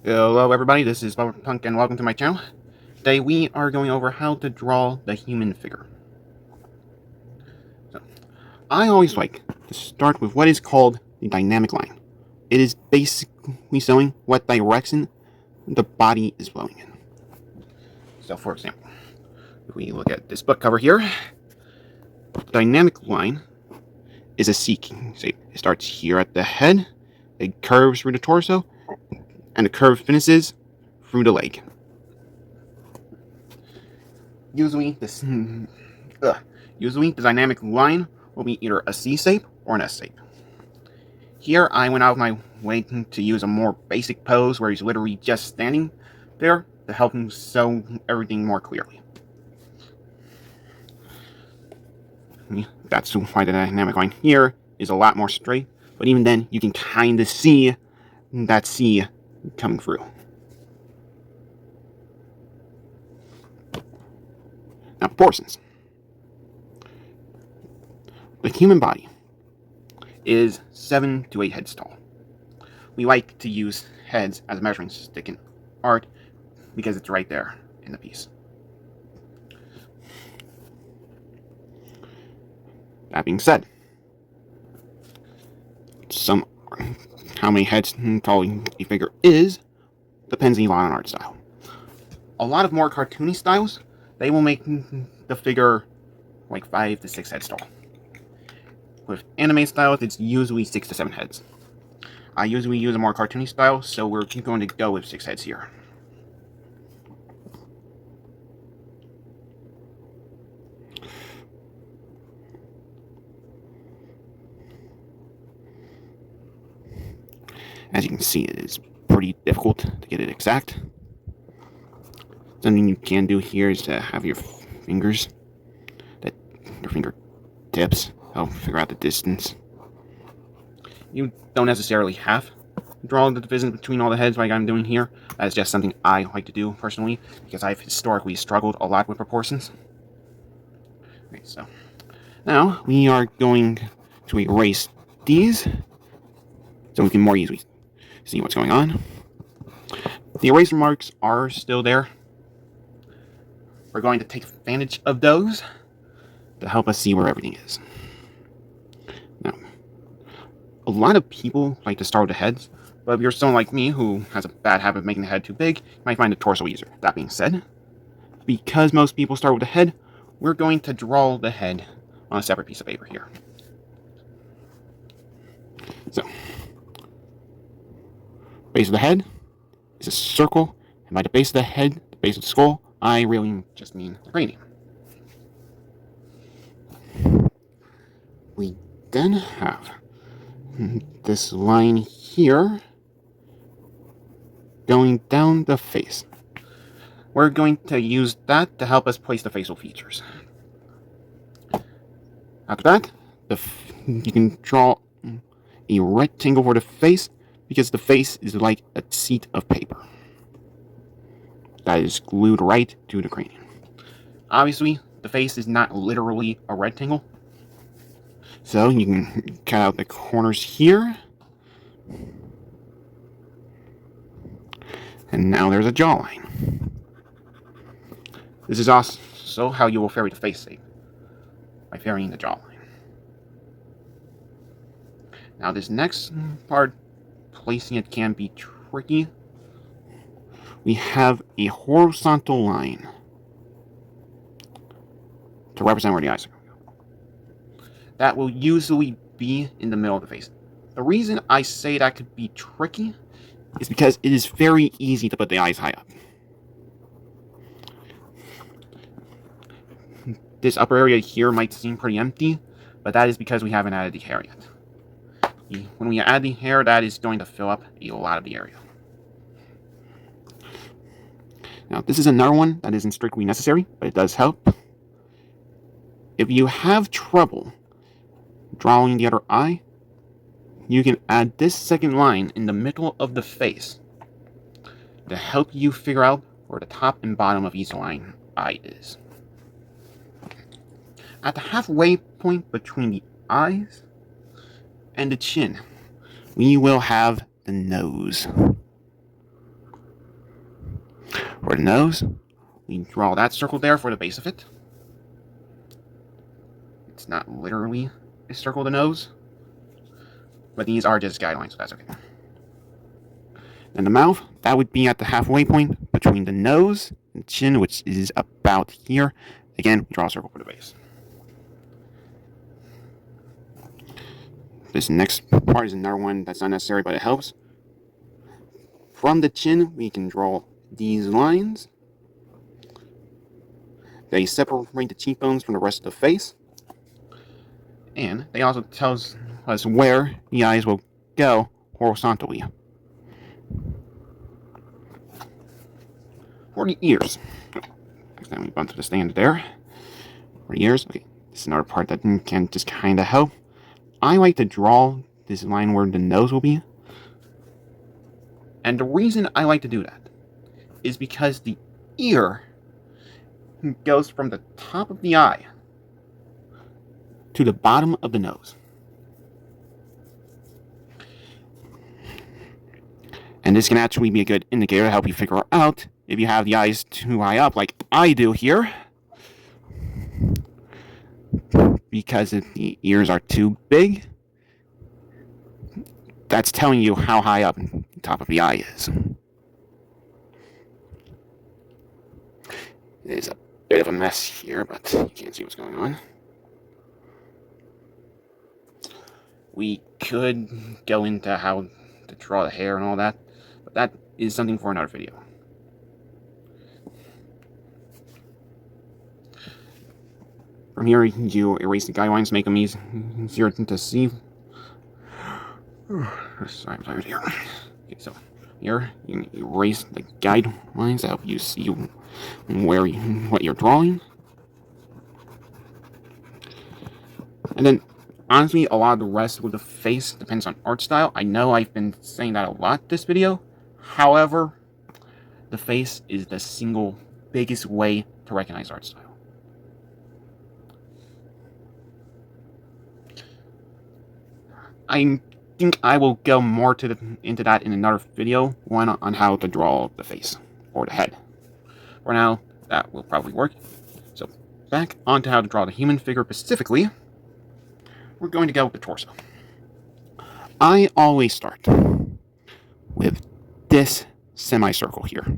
Hello everybody, this is Punk and welcome to my channel. Today we are going over how to draw the human figure. So, I always like to start with what is called the dynamic line. It is basically showing what direction the body is flowing in. So for example, if we look at this book cover here, the dynamic line is a C shape. It starts here at the head, it curves through the torso, and the curve finishes through the leg. Usually the dynamic line will be either a C shape or an S shape. Here I went out of my way to use a more basic pose where he's literally just standing there to help him show everything more clearly. That's why the dynamic line here is a lot more straight, but even then you can kind of see that C coming through. Now, proportions. The human body is 7 to 8 heads tall. We like to use heads as a measuring stick in art because it's right there in the piece. That being said, how many heads tall a figure is depends a lot on art style. A lot of more cartoony styles, they will make the figure like 5 to 6 heads tall. With anime styles, it's usually 6 to 7 heads. I usually use a more cartoony style, so we're going to go with 6 heads here. As you can see, it is pretty difficult to get it exact. Something you can do here is to have your fingers, your fingertips, help figure out the distance. You don't necessarily have to draw the division between all the heads like I'm doing here. That is just something I like to do personally, because I've historically struggled a lot with proportions. Okay, so now we are going to erase these so we can more easily see what's going on. The eraser marks are still there. We're going to take advantage of those to help us see where everything is. Now, a lot of people like to start with the heads, but if you're someone like me who has a bad habit of making the head too big, you might find the torso easier. That being said, because most people start with the head, we're going to draw the head on a separate piece of paper here. So, base of the head is a circle, and by the base of the head, the base of the skull, I really just mean the cranium. We then have this line here going down the face. We're going to use that to help us place the facial features. After that, you can draw a rectangle for the face because the face is like a sheet of paper that is glued right to the cranium. Obviously, the face is not literally a rectangle, so you can cut out the corners here. And now there's a jawline. This is also how you will vary the face shape, by varying the jawline. Now this next part, placing it can be tricky. We have a horizontal line to represent where the eyes are. That will usually be in the middle of the face. The reason I say that could be tricky is because it is very easy to put the eyes high up. This upper area here might seem pretty empty, but that is because we haven't added the hair yet. When we add the hair, that is going to fill up a lot of the area. Now, this is another one that isn't strictly necessary, but it does help. If you have trouble drawing the other eye, you can add this second line in the middle of the face to help you figure out where the top and bottom of each eye is. At the halfway point between the eyes and the chin, we will have the nose. for the nose. We draw that circle there for the base of it. It's not literally a circle of the nose, but these are just guidelines, so that's okay. And the mouth, that would be at the halfway point between the nose and chin, which is about here. Again, we draw a circle for the base. This next part is another one that's not necessary, but it helps. From the chin, we can draw these lines. They separate the cheekbones from the rest of the face. And they also tell us where the eyes will go horizontally. For the ears. Accidentally bumped to the stand there. For the ears, okay, this is another part that can just kind of help. I like to draw this line where the nose will be. And the reason I like to do that is because the ear goes from the top of the eye to the bottom of the nose. And this can actually be a good indicator to help you figure out if you have the eyes too high up, like I do here. Because if the ears are too big, that's telling you how high up the top of the eye is. It is a bit of a mess here, but you can't see what's going on. We could go into how to draw the hair and all that, but that is something for another video. From here, you erase the guidelines, make them easier to see. Sorry, I'm tired here. Okay, so here you can erase the guidelines to help you see what you're drawing. And then, honestly, a lot of the rest with the face depends on art style. I know I've been saying that a lot this video. However, the face is the single biggest way to recognize art style. I think I will go more into that in another video, one on how to draw the face or the head. For now, that will probably work. So, back onto how to draw the human figure specifically, we're going to go with the torso. I always start with this semicircle here.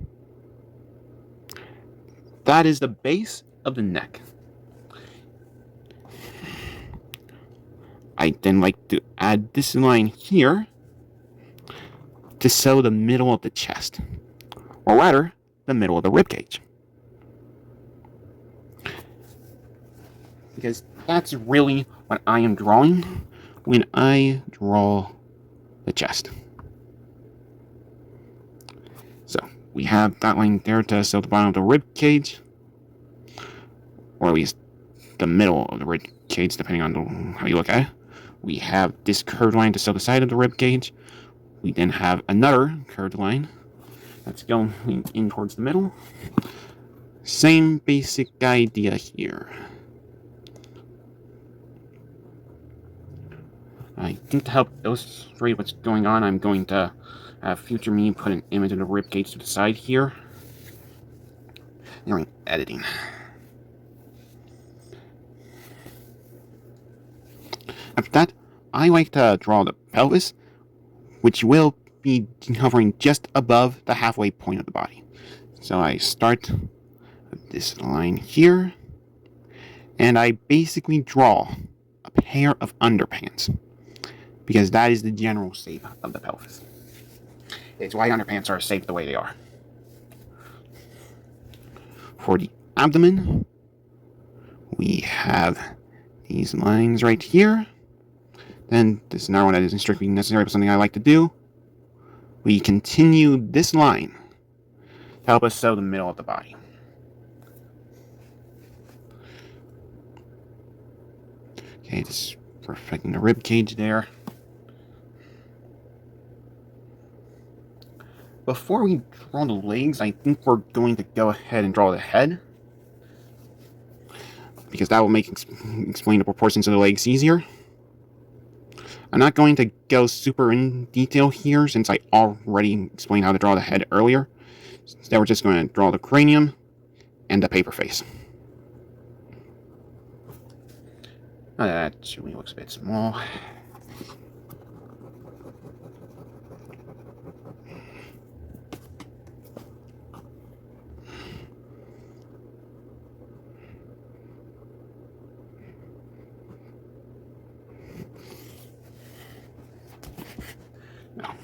That is the base of the neck. I then like to add this line here to sew the middle of the chest, or rather, the middle of the ribcage. Because that's really what I am drawing when I draw the chest. So, we have that line there to sew the bottom of the ribcage, or at least the middle of the ribcage, depending on how you look at it. We have this curved line to sew the side of the rib cage. We then have another curved line that's going in towards the middle. Same basic idea here. I think to help illustrate what's going on, I'm going to have future me put an image of the rib cage to the side here during editing. After that, I like to draw the pelvis, which will be hovering just above the halfway point of the body. So I start with this line here, and I basically draw a pair of underpants, because that is the general shape of the pelvis. It's why underpants are shaped the way they are. For the abdomen, we have these lines right here. Then, this is another one that isn't strictly necessary, but something I like to do. We continue this line to help us sew the middle of the body. Okay, just perfecting the rib cage there. Before we draw the legs, I think we're going to go ahead and draw the head, because that will make explain the proportions of the legs easier. I'm not going to go super in detail here, since I already explained how to draw the head earlier. So we're just going to draw the cranium and the paper face. Oh, that actually looks a bit small. Now,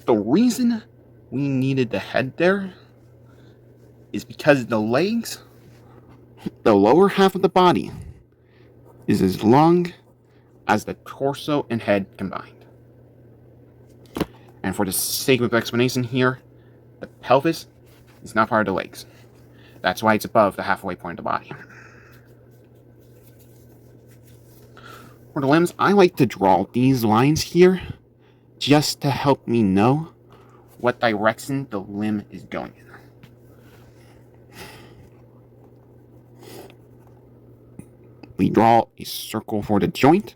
the reason we needed the head there is because the legs, the lower half of the body, is as long as the torso and head combined. And for the sake of explanation here, the pelvis is not part of the legs. That's why it's above the halfway point of the body. For the limbs, I like to draw these lines here just to help me know what direction the limb is going in. We draw a circle for the joint,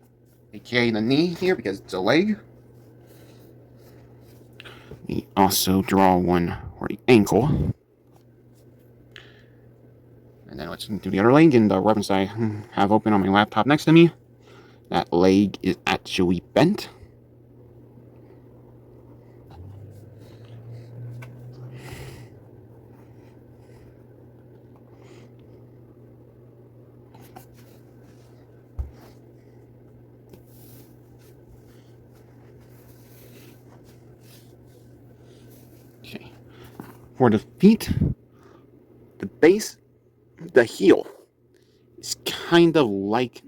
aka the knee here because it's a leg. We also draw one for the ankle. And then let's do the other leg. In the reference I have open on my laptop next to me, that leg is actually bent. Okay. For the feet, the base, the heel is kind of like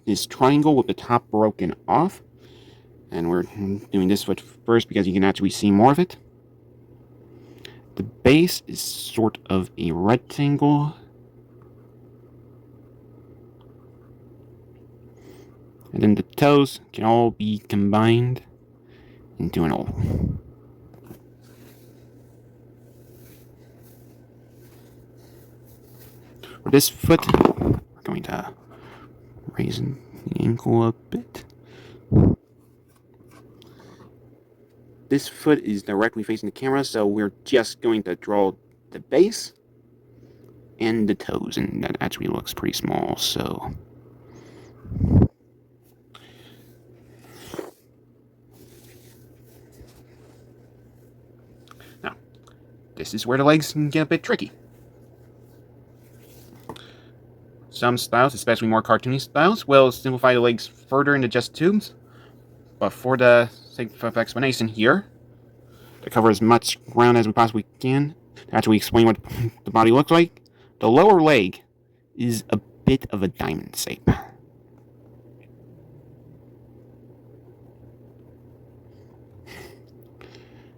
this triangle with the top broken off. And we're doing this foot first because you can actually see more of it. The base is sort of a rectangle. And then the toes can all be combined into an oval. For this foot, we're going to raise the ankle a bit. This foot is directly facing the camera, so we're just going to draw the base and the toes, and that actually looks pretty small, so... Now, this is where the legs can get a bit tricky. Some styles, especially more cartoony styles, will simplify the legs further into just tubes. But for the sake of explanation here, to cover as much ground as we possibly can, to actually explain what the body looks like, the lower leg is a bit of a diamond shape.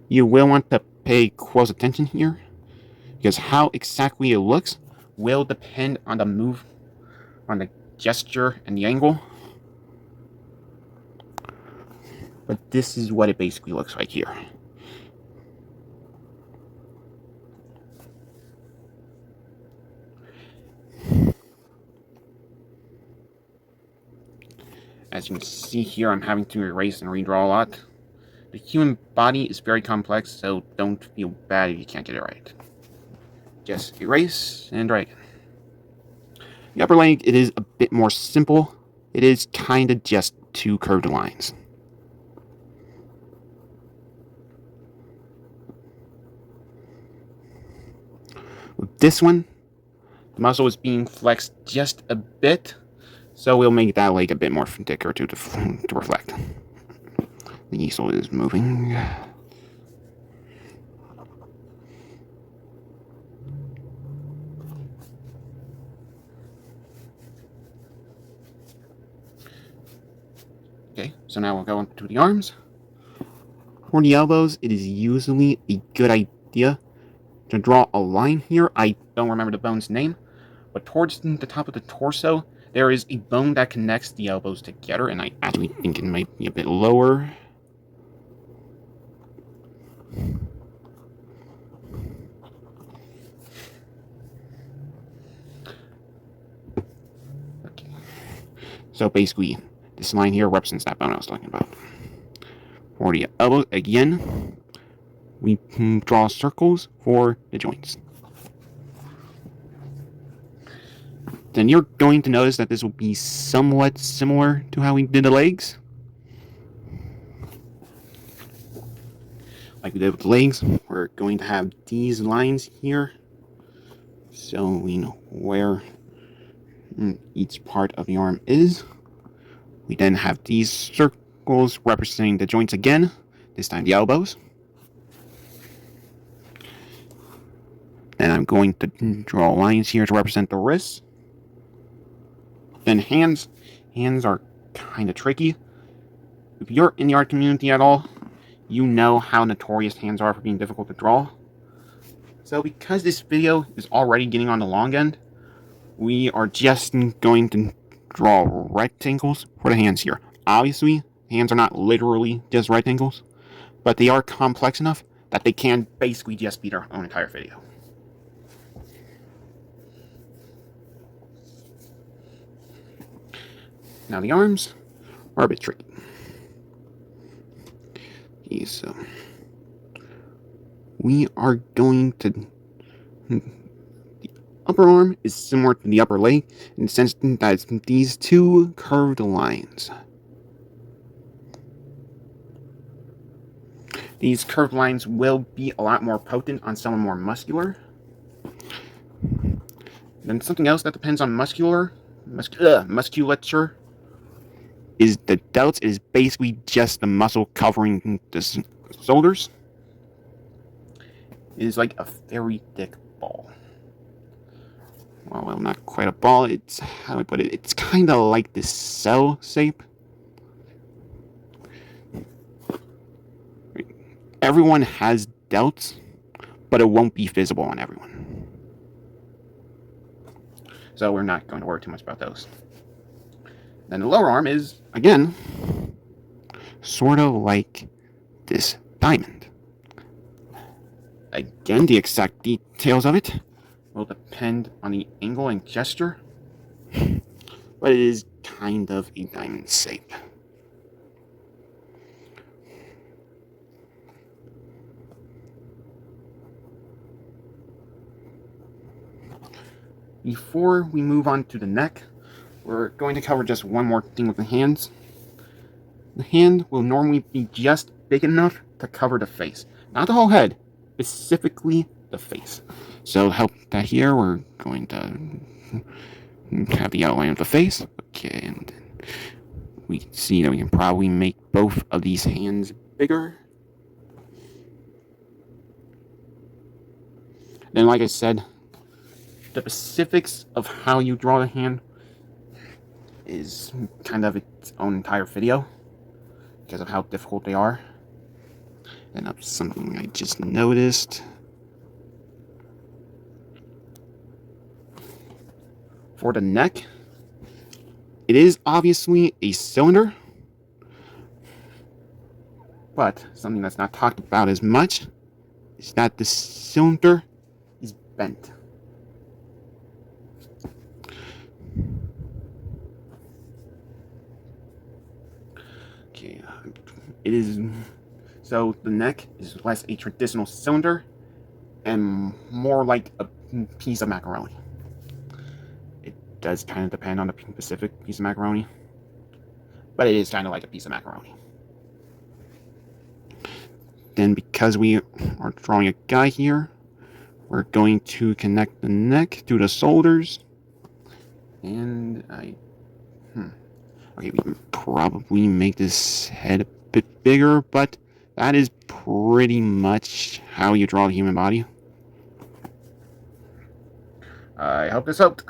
You will want to pay close attention here, because how exactly it looks will depend on the move, on the gesture and the angle. But this is what it basically looks like here. As you can see here, I'm having to erase and redraw a lot. The human body is very complex, so don't feel bad if you can't get it right. Just erase and draw again. The upper leg, it is a bit more simple. It is kind of just two curved lines. With this one, the muscle is being flexed just a bit, so we'll make that leg a bit more thicker to reflect. The easel is moving. Okay, so now we'll go into the arms. For the elbows, it is usually a good idea to draw a line here. I don't remember the bone's name, but towards the top of the torso, there is a bone that connects the elbows together, and I actually think it might be a bit lower. Okay. So basically, this line here represents that bone I was talking about. For the elbow, again, we draw circles for the joints. Then you're going to notice that this will be somewhat similar to how we did the legs. Like we did with the legs, we're going to have these lines here, so we know where each part of the arm is. We then have these circles representing the joints again, this time the elbows. Then I'm going to draw lines here to represent the wrists. Then hands. Hands are kind of tricky. If you're in the art community at all, you know how notorious hands are for being difficult to draw. So because this video is already getting on the long end, we are just going to draw rectangles for the hands here. Obviously, hands are not literally just rectangles, but they are complex enough that they can basically just be their own entire video. Now the arms are a bit tricky. Okay, so we are going to... The upper arm is similar to the upper leg in the sense that it's these two curved lines. These curved lines will be a lot more potent on someone more muscular. Then something else that depends on musculature is the delts is basically just the muscle covering the shoulders. It is like a very thick ball. Well, not quite a ball. It's how I put it. It's kind of like this cell shape. Everyone has delts, but it won't be visible on everyone. So we're not going to worry too much about those. Then the lower arm is, again, sort of like this diamond. Again, the exact details of it will depend on the angle and gesture, but it is kind of a diamond shape. Before we move on to the neck, we're going to cover just one more thing with the hands. The hand will normally be just big enough to cover the face. Not the whole head, specifically the face. So to help that here, we're going to have the outline of the face. Okay, and we see that we can probably make both of these hands bigger. Then, like I said, the specifics of how you draw the hand is kind of its own entire video because of how difficult they are. And that's something I just noticed. For the neck, it is obviously a cylinder, but something that's not talked about as much is that the cylinder is bent. Okay, it is... So the neck is less a traditional cylinder and more like a piece of macaroni. It does kind of depend on the specific piece of macaroni, but it is kind of like a piece of macaroni. Then because we are drawing a guy here, we're going to connect the neck to the shoulders. And okay, we can probably make this head a bit bigger, but that is pretty much how you draw the human body. I hope this helped.